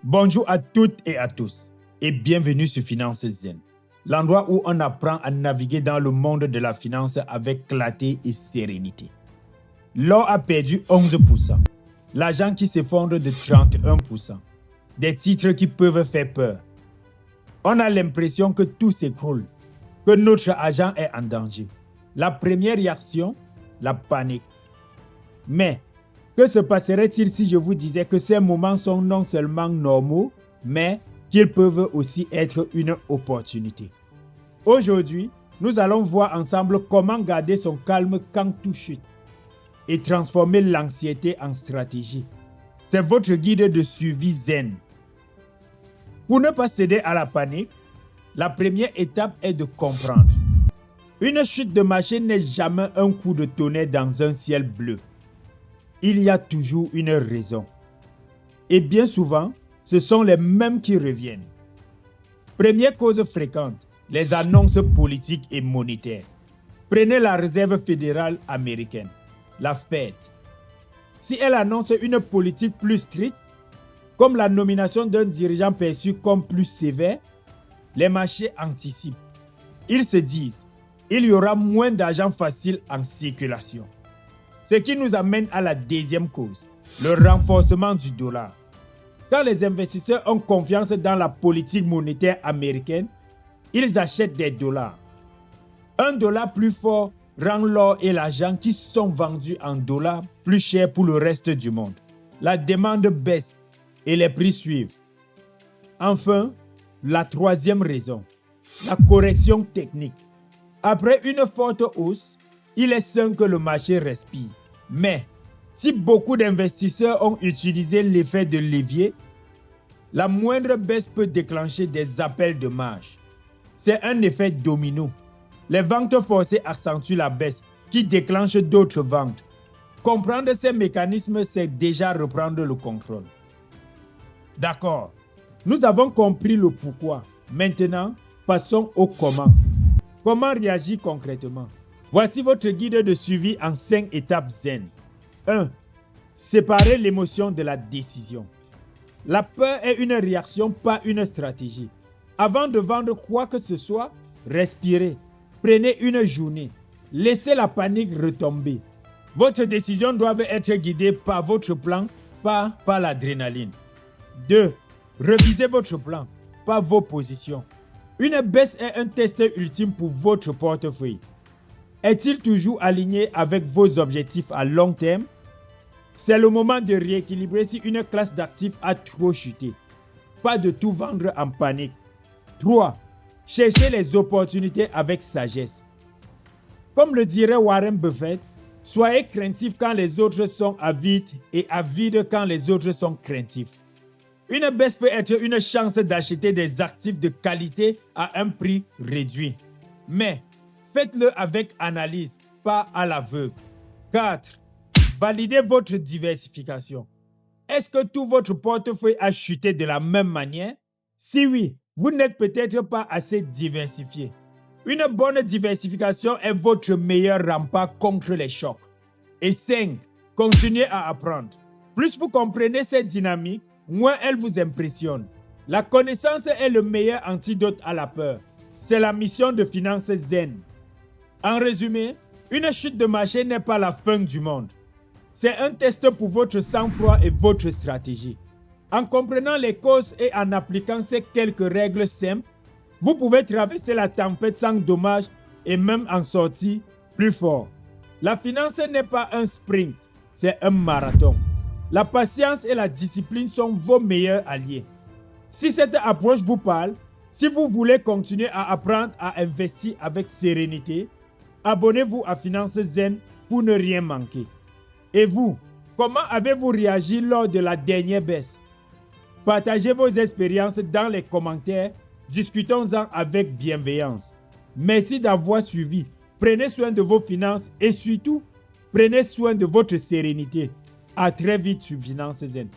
Bonjour à toutes et à tous et bienvenue sur Finance Zen, l'endroit où on apprend à naviguer dans le monde de la finance avec clarté et sérénité. L'or a perdu 11%, l'argent qui s'effondre de 31%, des titres qui peuvent faire peur. On a l'impression que tout s'écroule, que notre argent est en danger. La première réaction, la panique. Mais que se passerait-il si je vous disais que ces moments sont non seulement normaux, mais qu'ils peuvent aussi être une opportunité? Aujourd'hui, nous allons voir ensemble comment garder son calme quand tout chute et transformer l'anxiété en stratégie. C'est votre guide de suivi zen. Pour ne pas céder à la panique, la première étape est de comprendre. Une chute de marché n'est jamais un coup de tonnerre dans un ciel bleu. Il y a toujours une raison. Et bien souvent, ce sont les mêmes qui reviennent. Première cause fréquente, les annonces politiques et monétaires. Prenez la Réserve fédérale américaine, la Fed. Si elle annonce une politique plus stricte, comme la nomination d'un dirigeant perçu comme plus sévère, les marchés anticipent. Ils se disent, il y aura moins d'argent facile en circulation. Ce qui nous amène à la deuxième cause, le renforcement du dollar. Quand les investisseurs ont confiance dans la politique monétaire américaine, ils achètent des dollars. Un dollar plus fort rend l'or et l'argent qui sont vendus en dollars plus chers pour le reste du monde. La demande baisse et les prix suivent. Enfin, la troisième raison, la correction technique. Après une forte hausse, il est sain que le marché respire. Mais, si beaucoup d'investisseurs ont utilisé l'effet de levier, la moindre baisse peut déclencher des appels de marge. C'est un effet domino. Les ventes forcées accentuent la baisse qui déclenche d'autres ventes. Comprendre ces mécanismes, c'est déjà reprendre le contrôle. D'accord, nous avons compris le pourquoi. Maintenant, passons au comment. Comment réagir concrètement? Voici votre guide de suivi en 5 étapes zen. 1. Séparer l'émotion de la décision. La peur est une réaction, pas une stratégie. Avant de vendre quoi que ce soit, respirez. Prenez une journée. Laissez la panique retomber. Votre décision doit être guidée par votre plan, pas par l'adrénaline. 2. Revisez votre plan, pas vos positions. Une baisse est un test ultime pour votre portefeuille. Est-il toujours aligné avec vos objectifs à long terme? C'est le moment de rééquilibrer si une classe d'actifs a trop chuté. Pas de tout vendre en panique. 3. Cherchez les opportunités avec sagesse. Comme le dirait Warren Buffett, soyez craintifs quand les autres sont avides et avides quand les autres sont craintifs. Une baisse peut être une chance d'acheter des actifs de qualité à un prix réduit. Mais faites-le avec analyse, pas à l'aveugle. 4. Validez votre diversification. Est-ce que tout votre portefeuille a chuté de la même manière? Si oui, vous n'êtes peut-être pas assez diversifié. Une bonne diversification est votre meilleur rempart contre les chocs. Et 5. Continuez à apprendre. Plus vous comprenez cette dynamique, moins elle vous impressionne. La connaissance est le meilleur antidote à la peur. C'est la mission de Finance Zen. En résumé, une chute de marché n'est pas la fin du monde. C'est un test pour votre sang-froid et votre stratégie. En comprenant les causes et en appliquant ces quelques règles simples, vous pouvez traverser la tempête sans dommage et même en sortir plus fort. La finance n'est pas un sprint, c'est un marathon. La patience et la discipline sont vos meilleurs alliés. Si cette approche vous parle, si vous voulez continuer à apprendre à investir avec sérénité, abonnez-vous à Finance Zen pour ne rien manquer. Et vous, comment avez-vous réagi lors de la dernière baisse? Partagez vos expériences dans les commentaires, discutons-en avec bienveillance. Merci d'avoir suivi. Prenez soin de vos finances et surtout, prenez soin de votre sérénité. À très vite sur Finance Zen.